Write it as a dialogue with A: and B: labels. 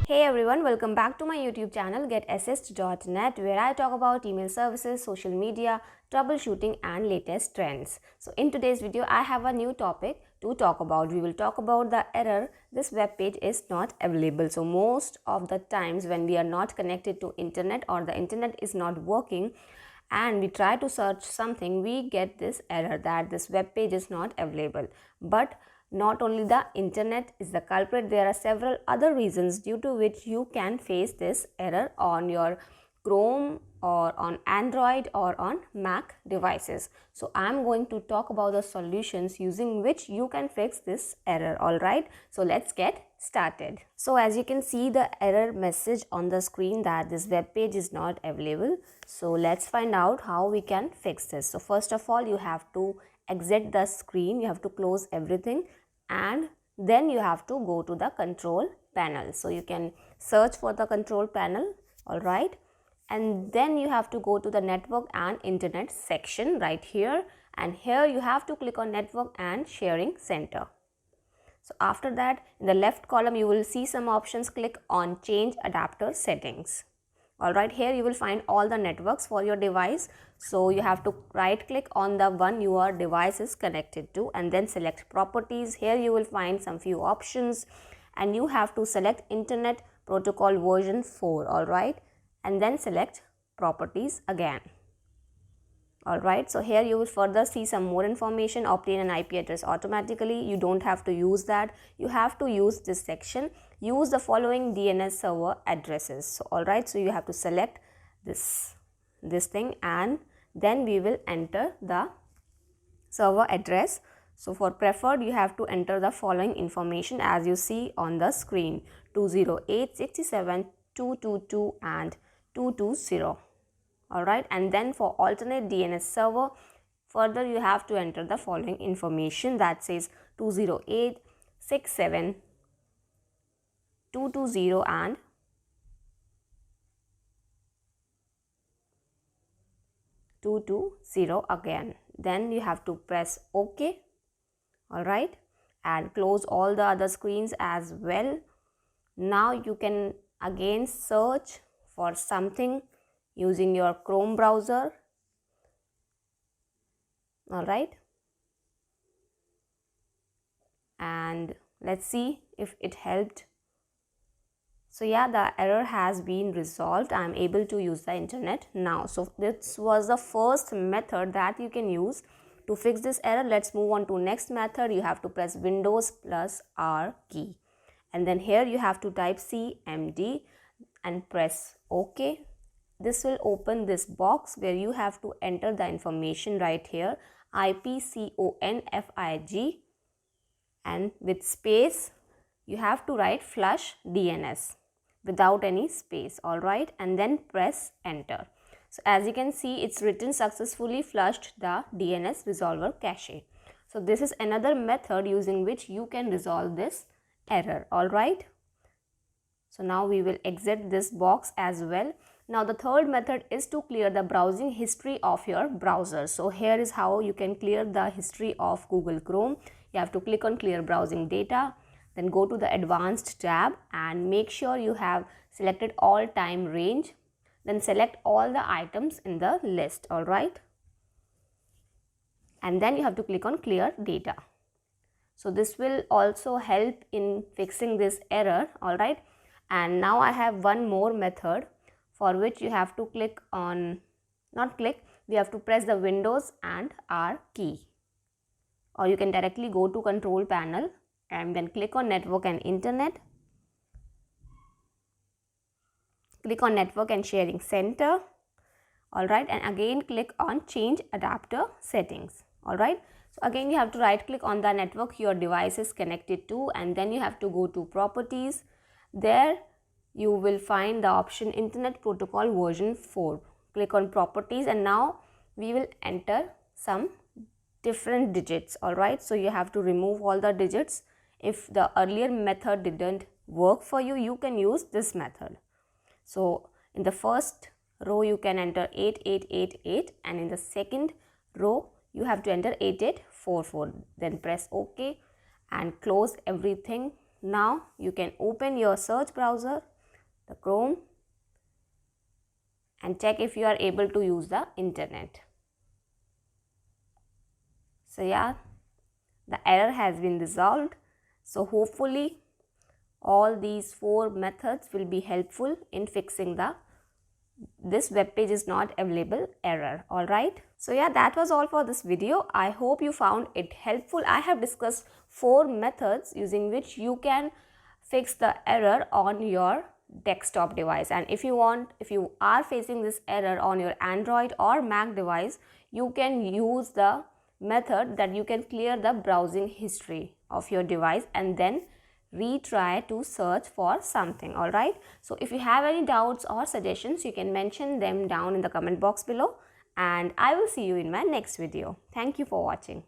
A: Hey everyone, welcome back to my YouTube channel GetAssist.net, where I talk about email services, social media, troubleshooting and latest trends. So in today's video I have a new topic to talk about. We will talk about the error this web page is not available. So most of the times when we are not connected to internet or the internet is not working and we try to search something, we get this error that this web page is not available. But not only the internet is the culprit, there are several other reasons due to which you can face this error on your Chrome or on Android or on Mac devices. So I'm going to talk about the solutions using which you can fix this error. Alright, so let's get started. So as you can see the error message on the screen that this web page is not available. So let's find out how we can fix this. So first of all, you have to exit the screen, you have to close everything, and then you have to go to the control panel. So you can search for the control panel, alright, and then you have to go to the network and internet section right here, and here you have to click on network and sharing center. So after that, in the left column you will see some options. Click on change adapter settings. Alright, here you will find all the networks for your device. So you have to right click on the one your device is connected to and then select properties. Here you will find some few options and you have to select internet protocol version 4, alright, and then select properties again. Alright, so here you will further see some more information. Obtain an IP address automatically. You don't have to use that. You have to use this section. Use the following DNS server addresses. So alright, so you have to select this thing and then we will enter the server address. So for preferred, you have to enter the following information as you see on the screen: 208.67.222 and 220. Alright, and then for alternate DNS server, further you have to enter the following information that says 208.67.220 and 220 again. Then you have to press OK, alright, and close all the other screens as well. Now you can again search for something using your Chrome browser, alright, and let's see if it helped. So yeah, the error has been resolved. I am able to use the internet now. So this was the first method that you can use to fix this error. Let's move on to next method. You have to press Windows plus R key and then here you have to type CMD and press OK. This will open this box where you have to enter the information right here: IPCONFIG, and with space you have to write flush DNS without any space, alright, and then press enter. So as you can see, it's written successfully flushed the DNS resolver cache. So this is another method using which you can resolve this error, alright. So now we will exit this box as well. Now the third method is to clear the browsing history of your browser. So here is how you can clear the history of Google Chrome. You have to click on clear browsing data, then go to the advanced tab and make sure you have selected all time range, then select all the items in the list, alright, and then you have to click on clear data. So this will also help in fixing this error, alright. And now I have one more method for which you have to click on, we have to press the Windows and R key, or you can directly go to control panel and then click on network and internet, click on network and sharing center, alright, and again click on change adapter settings, alright. So again you have to right click on the network your device is connected to and then you have to go to properties. There you will find the option internet protocol version 4. Click on properties and now we will enter some different digits, alright. So you have to remove all the digits. If the earlier method didn't work for you, you can use this method. So in the first row you can enter 8888 and in the second row you have to enter 8844. Then press OK and close everything. Now you can open your search browser, the Chrome, and check if you are able to use the internet. So yeah, the error has been resolved. So hopefully all these 4 methods will be helpful in fixing this web page is not available error. Alright, so yeah, that was all for this video. I hope you found it helpful. I have discussed 4 methods using which you can fix the error on your desktop device, and if you are facing this error on your Android or Mac device, you can use the method that you can clear the browsing history of your device and then retry to search for something. Alright, so if you have any doubts or suggestions, you can mention them down in the comment box below, and I will see you in my next video. Thank you for watching.